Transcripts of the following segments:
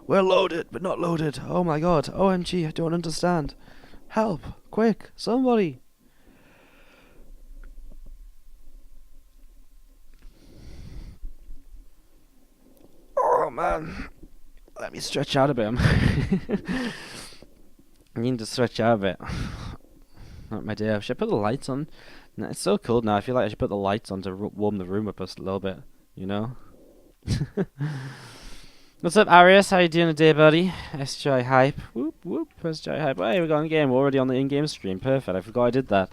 We're loaded, but not loaded. Oh my god. OMG, I don't understand. Help. Quick. Somebody. Oh man. Let me stretch out a bit. I need to stretch out a bit. Not my day. Should I put the lights on? No, it's so cold now. I feel like I should put the lights on to warm the room up a little bit. You know? What's up, Arius? How you doing today, buddy? SJ Hype. Whoop, whoop. SJ Hype. Hey, we're going game. We're already on the in-game stream. Perfect. I forgot I did that.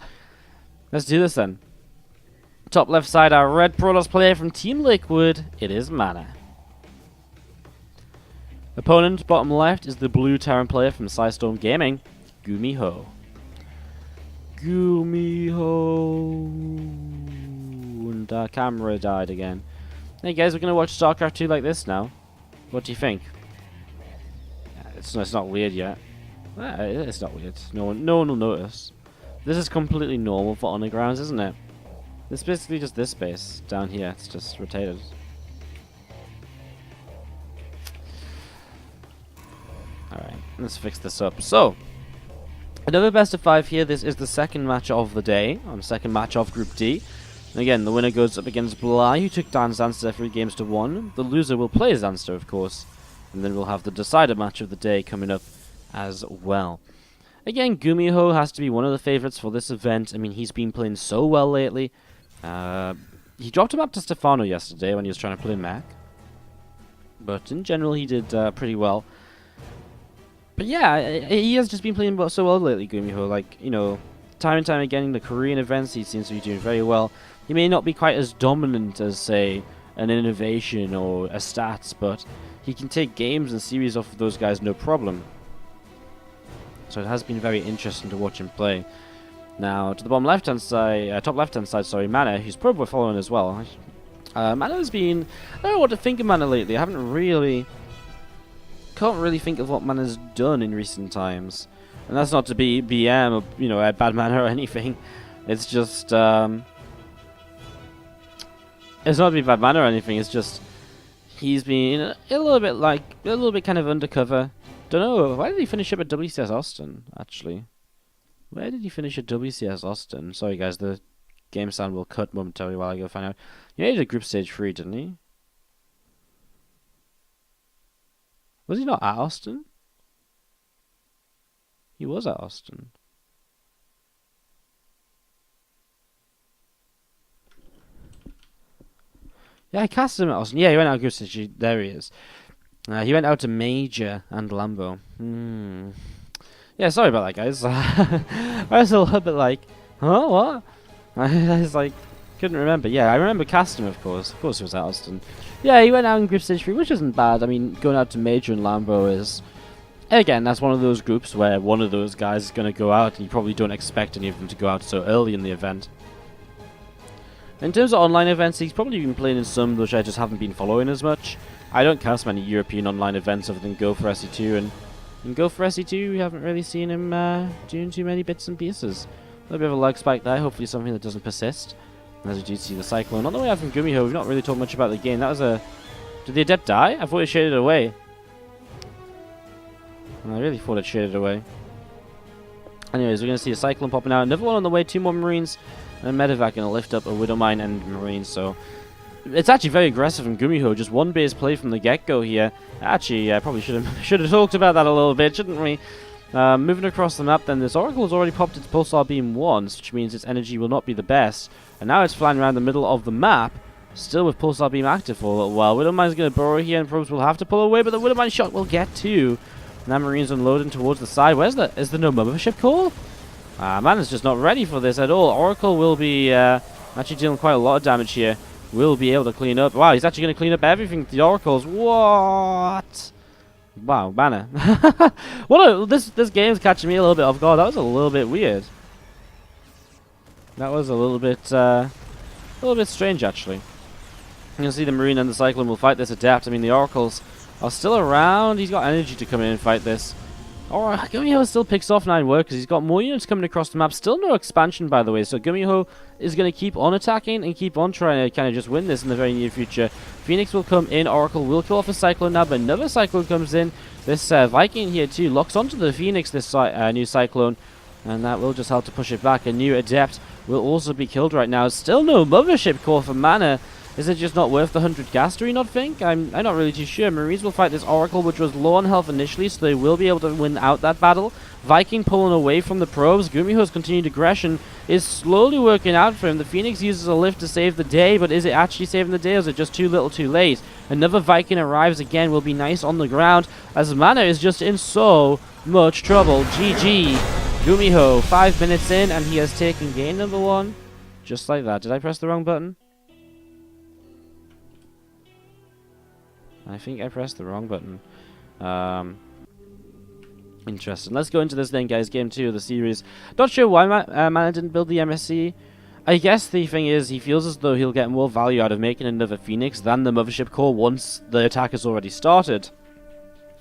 Let's do this then. Top left side, our red Protoss player from Team Lakewood. It is MaNa. Opponent, bottom left, is the blue Terran player from Psystorm Gaming. GuMiho. GuMiho. And our camera died again. Hey guys, we're going to watch StarCraft 2 like this now. What do you think? It's not weird yet. It's not weird. No one will notice. This is completely normal for Undergrounds, isn't it? It's basically just this space down here. It's just rotated. Alright, let's fix this up. So, another best of 5 here. This is the second match of the day. Second match of Group D. And again, the winner goes up against Bly, who took down Zanster 3 games to 1. The loser will play Zanster, of course. And then we'll have the decider match of the day coming up as well. Again, GuMiho has to be one of the favorites for this event. I mean, he's been playing so well lately. He dropped him up to Stefano yesterday when he was trying to play Mac. But in general, he did pretty well. But yeah, he has just been playing so well lately, GuMiho. Like, you know, time and time again in the Korean events, he seems to be doing very well. He may not be quite as dominant as, say, an Innovation or a Stats, but he can take games and series off of those guys no problem. So it has been very interesting to watch him play. Now, to the bottom left-hand side, top left-hand side, sorry, MaNa, who's probably following as well. MaNa has been, I don't know what to think of MaNa lately. I can't really think of what MaNa's done in recent times. And that's not to be BM or, you know, a bad MaNa or anything. It's just, it's not to be bad MaNa or anything. It's just, he's been a little bit kind of undercover. Don't know, why did he finish up at WCS Austin, actually? Where did he finish at WCS Austin? Sorry guys, the game sound will cut momentarily while I go find out. He made it a group stage 3, didn't he? Was he not at Austin? He was at Austin. Yeah, I cast him at Austin. Yeah, he went out of group stage. There he is. He went out to Major and Lambo. Yeah, sorry about that, guys. I was a little bit like, huh, what? I was like, couldn't remember. Yeah, I remember casting him, of course. Of course he was at Austin. Yeah, he went out in group stage 3, which isn't bad. I mean, going out to Major and Lambo is, again, that's one of those groups where one of those guys is going to go out, and you probably don't expect any of them to go out so early in the event. In terms of online events, he's probably been playing in some which I just haven't been following as much. I don't cast many European online events other than Go for SE2, and in Go for SE2 we haven't really seen him doing too many bits and pieces. A little bit of a lag spike there, hopefully something that doesn't persist. As we do see the Cyclone. On the way out from GuMiho, we've not really talked much about the game. That was a... Did the Adept die? I thought it shaded away. I really thought it shaded away. Anyways, we're going to see a Cyclone popping out. Another one on the way, 2 more Marines. And Medevac going to lift up a Widowmine and Marine, so... It's actually very aggressive from GuMiho, just one base play from the get-go here. Actually, I probably should have talked about that a little bit, shouldn't we? Moving across the map then, this Oracle has already popped its Pulsar Beam once, which means its energy will not be the best. And now it's flying around the middle of the map, still with Pulsar Beam active for a little while. Widowmine's going to burrow here, and Probes will have to pull away, but the Widowmine shot will get to. Now Marine's unloading towards the side. Is there no mothership call? MaNa's just not ready for this at all. Oracle will be actually dealing quite a lot of damage here. Will be able to clean up. Wow, he's actually going to clean up everything. The Oracles. What? Wow, MaNa. This game's catching me a little bit off guard. That was a little bit weird. That was a little bit strange, actually. You can see the Marine and the Cyclone will fight this Adept. I mean, the Oracles are still around. He's got energy to come in and fight this. Alright, GuMiho still picks off 9 workers. He's got more units coming across the map. Still no expansion, by the way. So GuMiho is going to keep on attacking and keep on trying to kind of just win this in the very near future. Phoenix will come in. Oracle will kill off a Cyclone now, but another Cyclone comes in. This Viking here too locks onto the Phoenix, this new Cyclone, and that will just help to push it back. A new Adept will also be killed right now. Still no Mothership core for MaNa. Is it just not worth the 100 gas, do we not think? I'm not really too sure. Marines will fight this Oracle, which was low on health initially, so they will be able to win out that battle. Viking pulling away from the probes. GuMiho's continued aggression is slowly working out for him. The Phoenix uses a lift to save the day, but is it actually saving the day, or is it just too little too late? Another Viking arrives again, will be nice on the ground, as MaNa is just in so much trouble. GG. GuMiho, 5 minutes in, and he has taken game number 1. Just like that. Did I press the wrong button? I think I pressed the wrong button. Interesting. Let's go into this then, guys. Game 2 of the series. Not sure why MaNa didn't build the MSC. I guess the thing is, he feels as though he'll get more value out of making another Phoenix than the Mothership core once the attack has already started.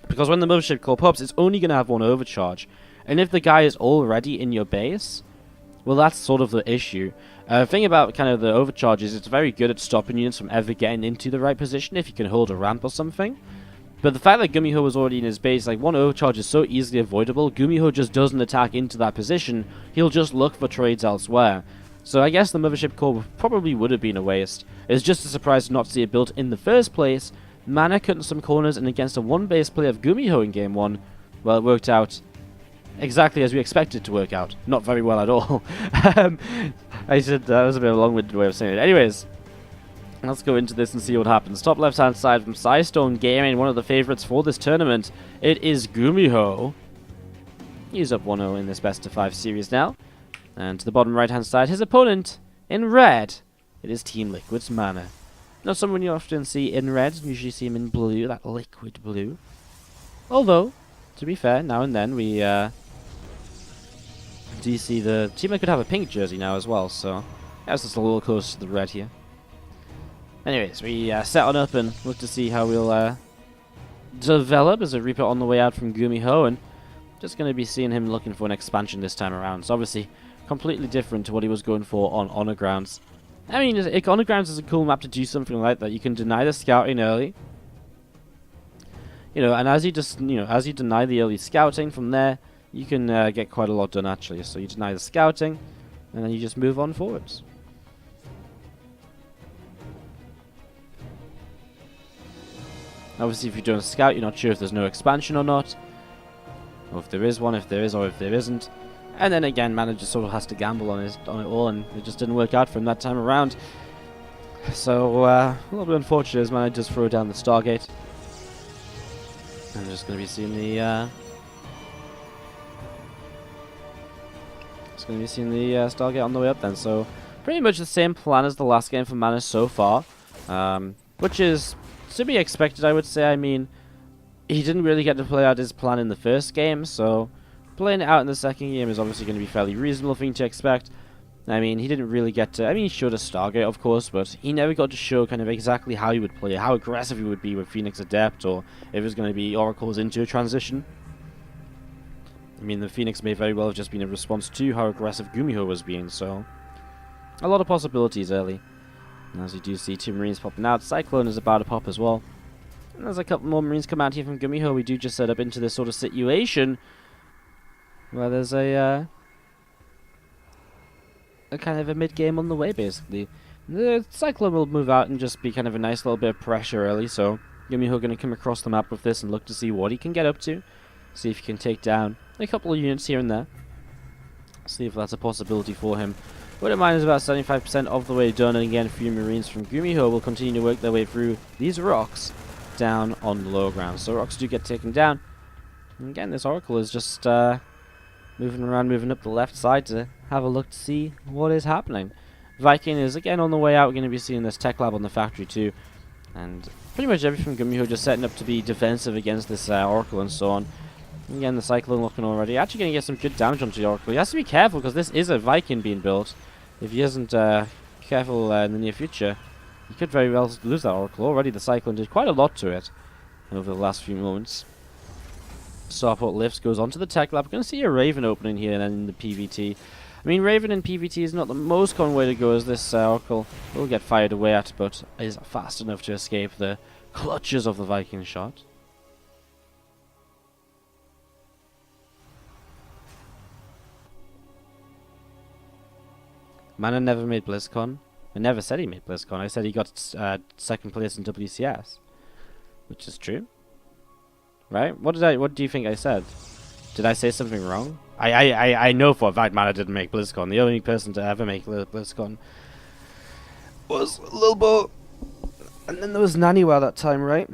Because when the Mothership core pops, it's only going to have one overcharge. And if the guy is already in your base, well, that's sort of the issue. The thing about kind of the overcharge is it's very good at stopping units from ever getting into the right position if you can hold a ramp or something. But the fact that GuMiho was already in his base, like, one overcharge is so easily avoidable. GuMiho just doesn't attack into that position. He'll just look for trades elsewhere. So I guess the Mothership core probably would have been a waste. It's just a surprise to not see it built in the first place. MaNa cutting some corners, and against a one-base play of GuMiho in game 1, well, it worked out exactly as we expected it to work out. Not very well at all. I said that was a bit of a long-winded way of saying it. Anyways, let's go into this and see what happens. Top left-hand side from Systone Gaming, one of the favorites for this tournament. It is GuMiho. He's up 1-0 in this best-of-5 series now. And to the bottom right-hand side, his opponent in red. It is Team Liquid's MaNa. Not someone you often see in red. You usually see him in blue, that liquid blue. Although, to be fair, now and then we do you see the Team Liquid have a pink jersey now as well, so that's just a little closer to the red here. Anyways, we set on up and look to see how we'll develop as a Reaper on the way out from GuMiho, and just going to be seeing him looking for an expansion this time around. So obviously, completely different to what he was going for on Honor Grounds. I mean, Honor Grounds is a cool map to do something like that. You can deny the scouting early, you know, and as you just, you know, as you deny the early scouting, from there you can get quite a lot done actually. So you deny the scouting, and then you just move on forwards. Obviously, if you don't scout, you're not sure if there's no expansion or not, or if there is one, if there is, or if there isn't. And then again, MaNa just sort of has to gamble on it all, and it just didn't work out for him that time around. So a little bit unfortunate as MaNa just throw down the Stargate. I'm just going to be seeing the Stargate on the way up then. So pretty much the same plan as the last game for MaNa so far, which is to be expected, I would say. I mean, he didn't really get to play out his plan in the first game, so playing it out in the second game is obviously going to be a fairly reasonable thing to expect. I mean, he didn't really get to... I mean, he showed a Stargate, of course, but he never got to show kind of exactly how he would play, how aggressive he would be with Phoenix Adept, or if it was going to be Oracles into a transition. I mean, the Phoenix may very well have just been a response to how aggressive GuMiho was being, so a lot of possibilities early. And as you do see, 2 Marines popping out. Cyclone is about to pop as well. And there's a couple more Marines come out here from GuMiho. We do just set up into this sort of situation where there's a kind of a mid-game on the way, basically. The Cyclone will move out and just be kind of a nice little bit of pressure early, so GuMiho going to come across the map with this and look to see what he can get up to. See if he can take down a couple of units here and there. See if that's a possibility for him. Wouldn't mind is about 75% of the way done, and again, a few Marines from GuMiho will continue to work their way through these rocks down on the low ground. So rocks do get taken down. And again, this Oracle is just moving around, moving up the left side to have a look to see what is happening. Viking is again on the way out. We're going to be seeing this tech lab on the factory too. And pretty much everything from GuMiho just setting up to be defensive against this Oracle and so on. Again, the Cyclone looking already. Actually going to get some good damage onto the Oracle. He has to be careful because this is a Viking being built. If he isn't careful in the near future, he could very well lose that Oracle. Already the Cyclone did quite a lot to it over the last few moments. Starport lifts, goes onto the tech lab. We're going to see a Raven opening here then in the PvT. I mean, Raven in PvT is not the most common way to go, as this Oracle will get fired away at, but is fast enough to escape the clutches of the Viking shot. MaNa never made BlizzCon. I never said he made BlizzCon. I said he got second place in WCS, which is true, right? What do you think I said? Did I say something wrong? I know for a fact MaNa didn't make BlizzCon. The only person to ever make BlizzCon was Lilbo, and then there was Naniwa that time, right?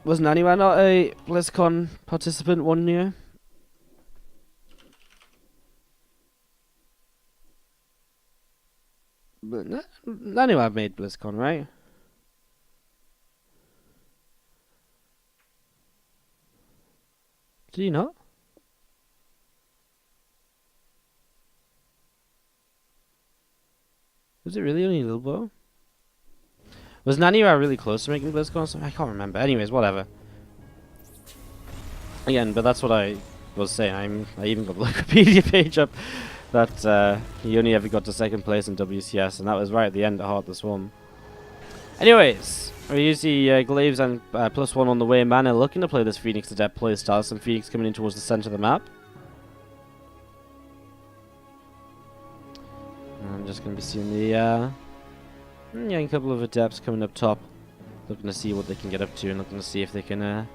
Was Naniwa not a BlizzCon participant one year? But Naniwa made BlizzCon, right? Did you not? Was it really only Lilbo? Was Naniwa really close to making BlizzCon? I can't remember. Anyways, whatever. Again, but that's what I was saying. I even got the Wikipedia page up that he only ever got to second place in WCS, and that was right at the end at Heart the Swarm. Anyways, we see Glaives and +1 on the way. MaNa looking to play this Phoenix Adept playstyle. Some Phoenix coming in towards the center of the map. I'm just going to be seeing the a couple of Adepts coming up top, looking to see what they can get up to and looking to see if they can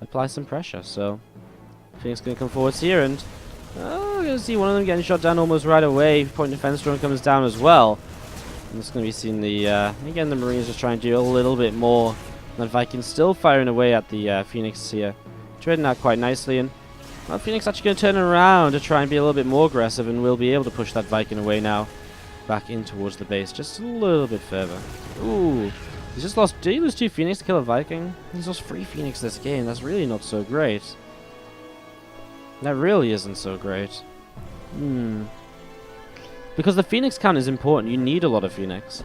apply some pressure. So Phoenix going to come forwards here, and we're going to see one of them getting shot down almost right away. Point defense drone comes down as well. I'm just going to be seeing the again, the Marines just trying to do a little bit more. That Viking still firing away at the Phoenix here, trading out quite nicely, and well, Phoenix actually going to turn around to try and be a little bit more aggressive, and will be able to push that Viking away now, back in towards the base, just a little bit further. Ooh, he's just lost. Did he lose 2 Phoenix to kill a Viking? He's lost 3 Phoenix this game. That's really not so great. That really isn't so great. Because the Phoenix count is important. You need a lot of Phoenix.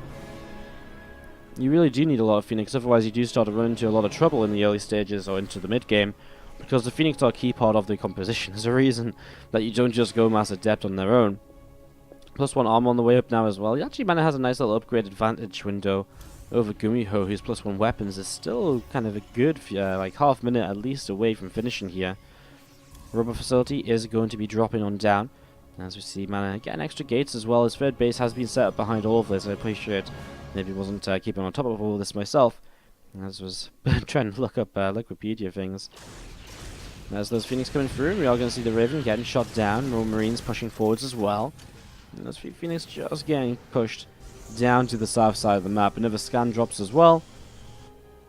You really do need a lot of Phoenix, otherwise you do start to run into a lot of trouble in the early stages or into the mid game. Because the Phoenix are a key part of the composition. There's a reason that you don't just go mass Adept on their own. +1 armor on the way up now as well. Actually, MaNa has a nice little upgrade advantage window over GuMiho, whose +1 weapons is still kind of a good, like half minute at least away from finishing here. Rubber facility is going to be dropping on down. As we see MaNa getting extra gates as well. His third base has been set up behind all of this. I appreciate maybe wasn't keeping on top of all of this myself, as was trying to look up Wikipedia things. As those Phoenix coming through, we are going to see the Raven getting shot down. More Marines pushing forwards as well. And those Phoenix just getting pushed down to the south side of the map. Another scan drops as well.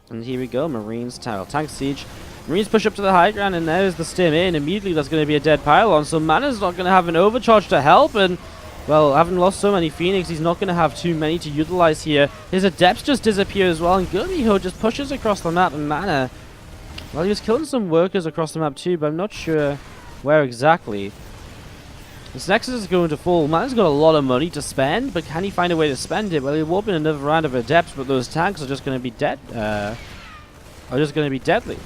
And here we go, Marines tank siege. Marines push up to the high ground, and there's the stim in. Immediately there's going to be a dead pylon, so MaNa's not going to have an overcharge to help, and well, having lost so many Phoenix, he's not going to have too many to utilize here. His Adepts just disappear as well, and GuMiho just pushes across the map, and MaNa, well, he was killing some workers across the map too, but I'm not sure where exactly. This Nexus is going to fall. MaNa's got a lot of money to spend, but can he find a way to spend it? Well, he will be another round of Adepts, but those tanks are just going to be dead. Are just going to be deadly.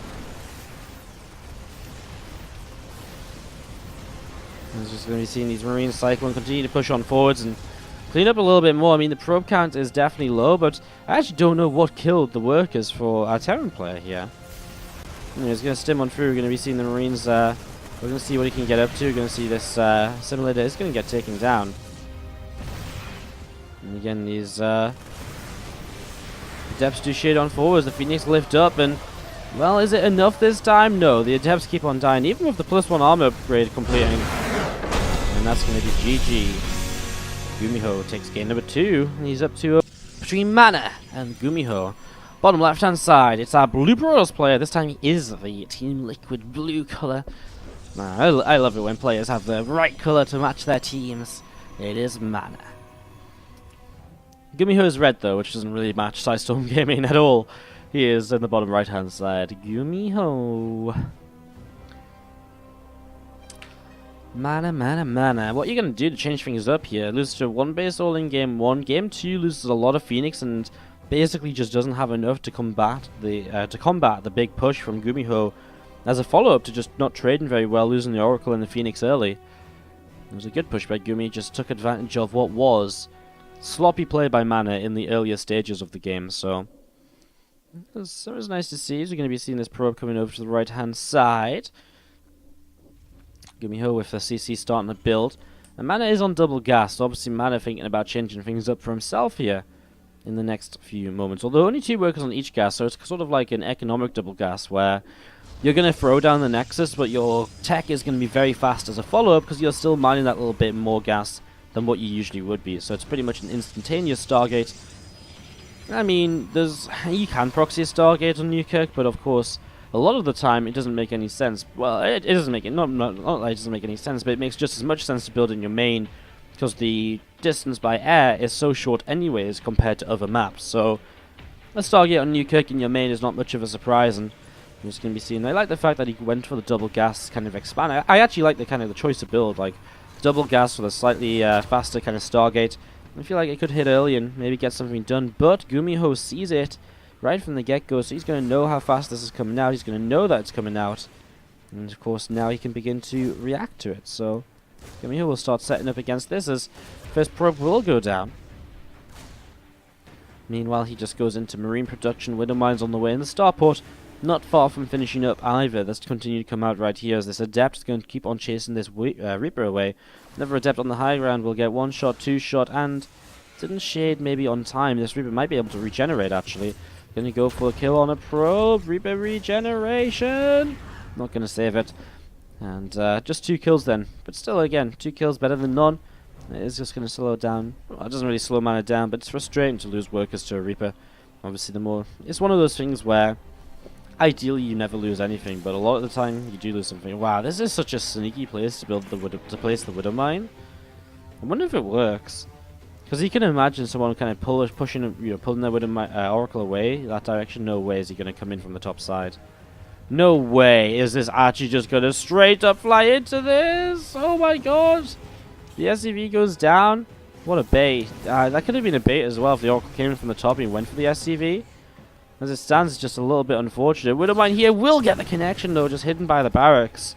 I'm just going to be seeing these Marines Cyclone continue to push on forwards and clean up a little bit more. I mean, the probe count is definitely low, but I actually don't know what killed the workers for our Terran player here. He's going to stim on through. We're going to be seeing the Marines. We're going to see what he can get up to. We're going to see this simulator is going to get taken down. And again, these Adepts do shade on forwards. The Phoenix lift up, and well, is it enough this time? No, the Adepts keep on dying, even with the +1 armor upgrade completing. And that's going to be GG. GuMiho takes game number 2, and he's up to between MaNa and GuMiho. Bottom left-hand side, it's our Blue Royals player. This time he is the Team Liquid blue color. I love it when players have the right color to match their teams. It is MaNa. GuMiho is red though, which doesn't really match Psystorm Gaming at all. He is in the bottom right-hand side. GuMiho. MaNa. What are you going to do to change things up here? Loses to 1 base all in game 1. Game 2 loses a lot of Phoenix and basically just doesn't have enough to combat the big push from GuMiho as a follow-up to just not trading very well, losing the Oracle and the Phoenix early. It was a good push by Gumi, just took advantage of what was sloppy play by MaNa in the earlier stages of the game, so it was nice to see. As we're going to be seeing this probe coming over to the right-hand side. GuMiho with the CC starting to build. And MaNa is on double gas, so obviously MaNa thinking about changing things up for himself here in the next few moments. Although only 2 workers on each gas, so it's sort of like an economic double gas where you're going to throw down the Nexus, but your tech is going to be very fast as a follow-up because you're still mining that little bit more gas than what you usually would be. So it's pretty much an instantaneous Stargate. I mean, you can proxy a Stargate on Newkirk, but of course, a lot of the time it doesn't make any sense. Well, it doesn't make it, not like it doesn't make any sense, but it makes just as much sense to build in your main because the distance by air is so short anyways compared to other maps. So a Stargate on Newkirk in your main is not much of a surprise, and you're just going to be seeing. I like the fact that he went for the double gas kind of expand. I actually like the choice of build, like double gas with a slightly faster kind of Stargate. I feel like it could hit early and maybe get something done, but GuMiho sees it right from the get-go, so he's going to know how fast this is coming out. He's going to know that it's coming out, and of course now he can begin to react to it. So GuMiho will start setting up against this as first probe will go down. Meanwhile, he just goes into marine production. Widow mines on the way, and the starport not far from finishing up either. Let's continue to come out right here as this Adept is going to keep on chasing this Reaper away. Another Adept on the high ground will get 1 shot, 2 shot, and didn't shade maybe on time. This Reaper might be able to regenerate actually. Going to go for a kill on a probe. Reaper regeneration. Not going to save it. And just 2 kills then. But still, again, 2 kills better than none. It is just going to slow it down. Well, it doesn't really slow MaNa down, but it's frustrating to lose workers to a Reaper. Obviously, it's one of those things where ideally you never lose anything, but a lot of the time you do lose something. Wow, this is such a sneaky place to place the Widow Mine. I wonder if it works. Because you can imagine someone kind of pulling their Widow Oracle away that direction. No way is he going to come in from the top side. No way is this actually just going to straight up fly into this. Oh my god. The SCV goes down. What a bait. That could have been a bait as well if the Oracle came in from the top and he went for the SCV. As it stands, it's just a little bit unfortunate. Widow Mine here will get the connection though, just hidden by the barracks.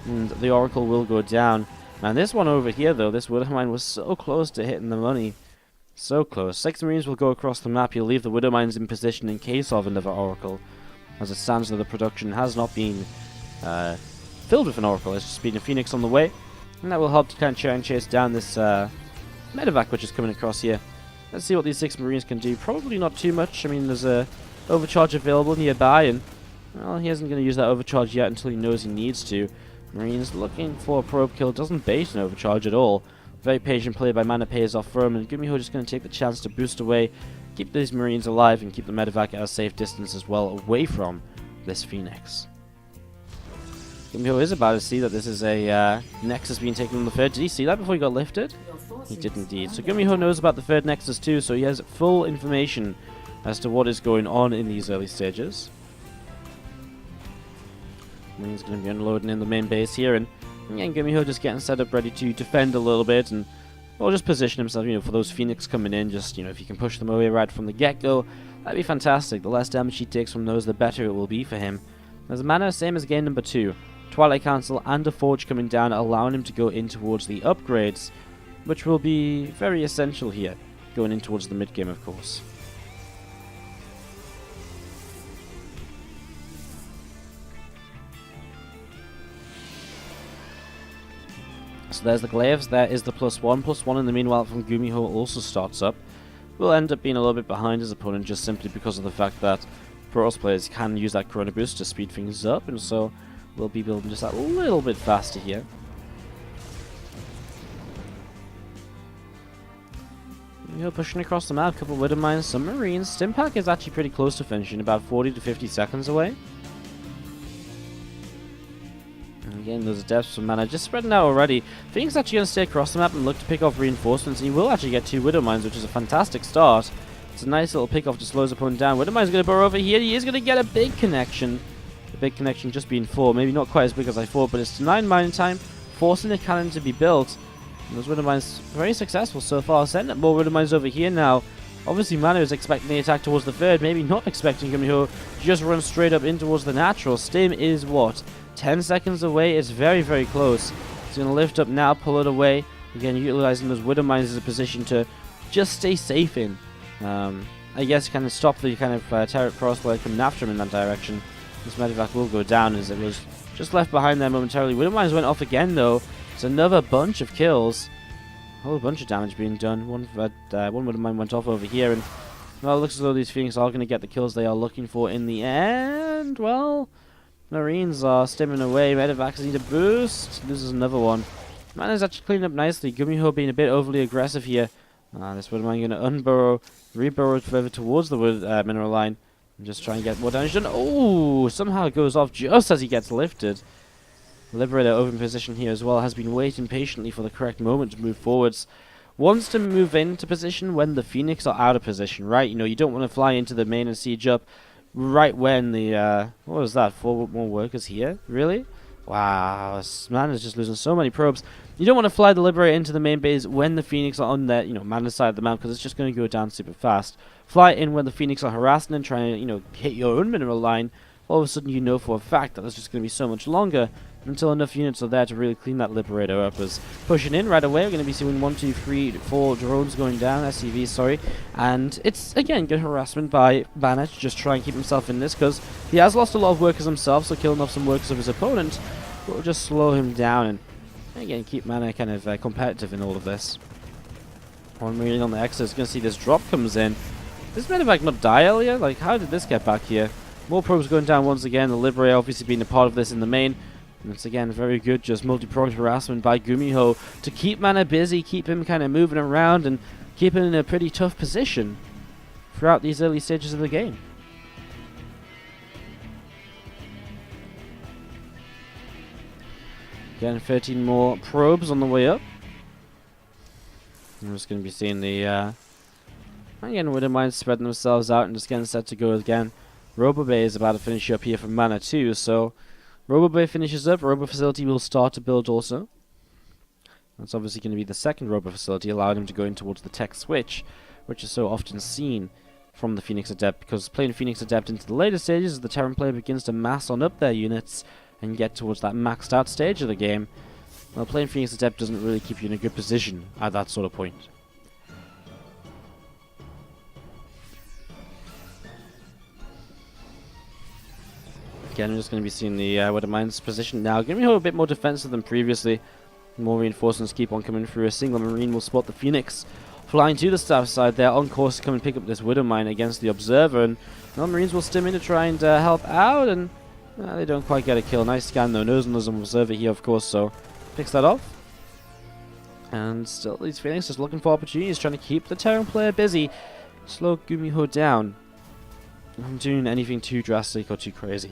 And the Oracle will go down. And this one over here though, this Widow Mine was so close to hitting the money. So close. 6 Marines will go across the map. You'll leave the Widow Mines in position in case of another Oracle. As it stands though, the production has not been filled with an Oracle. It's just been a Phoenix on the way. And that will help to kind of try and chase down this medevac which is coming across here. Let's see what these 6 Marines can do. Probably not too much. I mean, there's a overcharge available nearby, and well, he isn't going to use that overcharge yet until he knows he needs to. Marines looking for a probe kill, doesn't bait an overcharge at all. Very patient play by MaNa pays off for him, and GuMiho just going to take the chance to boost away, keep these Marines alive, and keep the medevac at a safe distance as well away from this Phoenix. GuMiho is about to see that this is a Nexus being taken on the third. Did he see that before he got lifted? He did indeed. So GuMiho knows about the third Nexus too, so he has full information as to what is going on in these early stages. He's going to be unloading in the main base here, and GuMiho just getting set up ready to defend a little bit, and or just position himself, for those Phoenix coming in. Just, if he can push them away right from the get-go, that'd be fantastic. The less damage he takes from those, the better it will be for him. As MaNa, same as game number 2. Twilight Council and a Forge coming down, allowing him to go in towards the upgrades, which will be very essential here, going in towards the mid-game, of course. So there's the glaives, there is the +1. +1 in the meanwhile from GuMiho also starts up. Will end up being a little bit behind his opponent just simply because of the fact that Protoss players can use that Corona Boost to speed things up, and so we'll be building just a little bit faster here. Pushing across the map, a couple of Widow Mines, some Marines. Stimpack is actually pretty close to finishing, about 40 to 50 seconds away. And again, those Adepts from MaNa just spreading out already. Phoenix actually going to stay across the map and look to pick off reinforcements, and he will actually get 2 Widow Mines, which is a fantastic start. It's a nice little pick off to slow his opponent down. Widow Mine's going to burrow over here. He is going to get a big connection. The big connection just being 4, maybe not quite as big as I thought, but it's 9 mining time, forcing the cannon to be built. And those Widow Mines very successful so far. Sending up more Widow Mines over here now. Obviously, MaNa is expecting the attack towards the third, maybe not expecting GuMiho to just run straight up in towards the natural. Stim is what? 10 seconds away. It's very, very close. He's going to lift up now, pull it away. Again, utilizing those Widow Mines as a position to just stay safe in. I guess kind of stop the kind of turret crossbow coming after him in that direction. This medevac will go down as it was just left behind there momentarily. Widow Mines went off again though. It's another bunch of kills. A whole bunch of damage being done. One Widow Mine went off over here, and well, it looks as though these Phoenix are going to get the kills they are looking for in the end. Well, Marines are stimming away. Medevacs need a boost. This is another one. MaNa's actually cleaned up nicely. GuMiho being a bit overly aggressive here. This Widow Mine going to unburrow, reburrow further towards the mineral line, and just try and get more damage done. Oh, somehow it goes off just as he gets lifted. Liberator over in position here as well, has been waiting patiently for the correct moment to move forwards. Wants to move into position when the Phoenix are out of position, right? You know, you don't want to fly into the main and siege up right when the, what was that, 4 more workers here? Really? Wow, MaNa's just losing so many probes. You don't want to fly the Liberator into the main base when the Phoenix are on their, you know, MaNa's side of the map, because it's just going to go down super fast. Fly in when the Phoenix are harassing and trying to, you know, hit your own mineral line. All of a sudden you know for a fact that it's just going to be so much longer until enough units are there to really clean that Liberator up. As pushing in right away, we're going to be seeing 1, 2, 3, 4 drones going down, SCVs, sorry. And it's, again, good harassment by MaNa to just try and keep himself in this, because he has lost a lot of workers himself, so killing off some workers of his opponent will just slow him down and, again, keep MaNa kind of competitive in all of this. One Marine on the exit is going to see this drop comes in. This medevac not die earlier? Like, how did this get back here? More probes going down once again. The Liberator obviously being a part of this in the main. And it's again very good, just multi-pronged harassment by GuMiho to keep MaNa busy, keep him kind of moving around, and keep him in a pretty tough position throughout these early stages of the game. Again, 13 more probes on the way up. I'm just going to be seeing the, again, Widow Mines spreading themselves out and just getting set to go again. RoboBay is about to finish up here from MaNa too, so RoboBay finishes up. Robo Facility will start to build also. That's obviously going to be the second Robo Facility, allowing him to go in towards the tech switch, which is so often seen from the Phoenix Adept, because playing Phoenix Adept into the later stages as the Terran player begins to mass on up their units and get towards that maxed out stage of the game, well, playing Phoenix Adept doesn't really keep you in a good position at that sort of point. Again, we're just going to be seeing the Widow Mines position now. GuMiho a bit more defensive than previously. More reinforcements keep on coming through. A single Marine will spot the Phoenix flying to the staff side. They're on course to come and pick up this Widow Mine against the Observer. And now Marines will stim in to try and help out. And they don't quite get a kill. Nice scan though. Nose on the Observer here, of course. So picks that off. And still, these Phoenix just looking for opportunities, trying to keep the Terran player busy. Slow GuMiho down. Not doing anything too drastic or too crazy.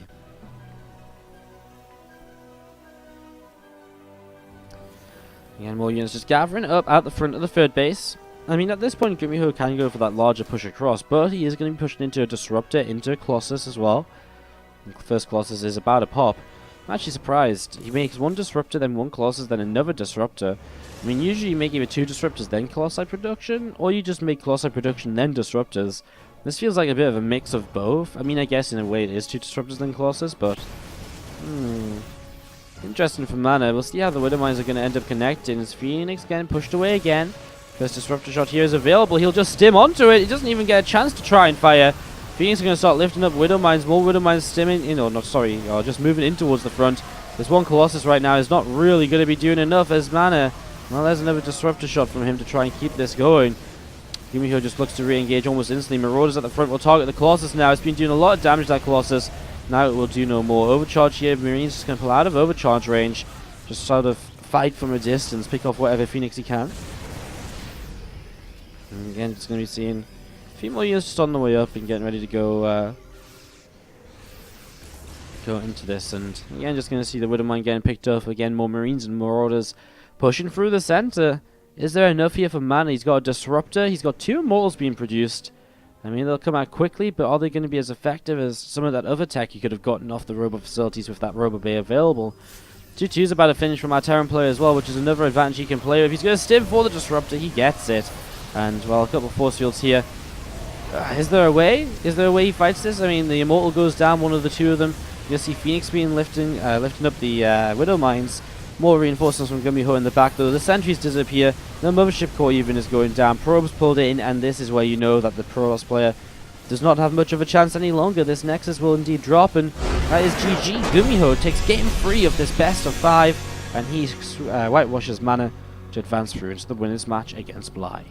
Again, more units just gathering up out the front of the third base. I mean, at this point, GuMiho can go for that larger push across, but he is going to be pushing into a Disruptor, into a Colossus as well. And first Colossus is about to pop. I'm actually surprised. He makes one Disruptor, then one Colossus, then another Disruptor. I mean, usually you make either 2 Disruptors, then Colossi production, or you just make Colossi production, then Disruptors. This feels like a bit of a mix of both. I mean, I guess in a way it is 2 Disruptors, then Colossus, but... interesting for MaNa. We'll see how the Widow Mines are going to end up connecting. As Phoenix getting pushed away again. First Disruptor shot here is available. He'll just stim onto it. He doesn't even get a chance to try and fire. Phoenix are going to start lifting up Widow Mines. More Widow Mines stimming, just moving in towards the front. This one Colossus right now is not really going to be doing enough as MaNa. Well, there's another Disruptor shot from him to try and keep this going. GuMiho just looks to re-engage almost instantly. Marauders at the front will target the Colossus now. It's been doing a lot of damage to that Colossus. Now it will do no more. Overcharge here. Marines just going to pull out of overcharge range. Just sort of fight from a distance. Pick off whatever Phoenix he can. And again, it's going to be seeing a few more units just on the way up and getting ready to go into this. And again, just going to see the Widow Mine getting picked up. Again, more Marines and Marauders pushing through the center. Is there enough here for MaNa? He's got a Disruptor. He's got 2 Immortals being produced. I mean, they'll come out quickly, but are they going to be as effective as some of that other tech you could have gotten off the Robo Facilities with that Robo Bay available? 2-2's about to finish from our Terran player as well, which is another advantage he can play with. He's going to stim for the Disruptor. He gets it. And, well, a couple of force fields here. Is there a way? Is there a way he fights this? I mean, the Immortal goes down, one of the 2 of them. You'll see Phoenix being lifting up the Widow Mines. More reinforcements from GuMiho in the back, though. The sentries disappear. The mothership core even is going down. Probes pulled in, and this is where you know that the Protoss player does not have much of a chance any longer. This Nexus will indeed drop, and that is GG. GuMiho takes game 3 of this best of 5, and he whitewashes MaNa to advance through into the winners match against Bly.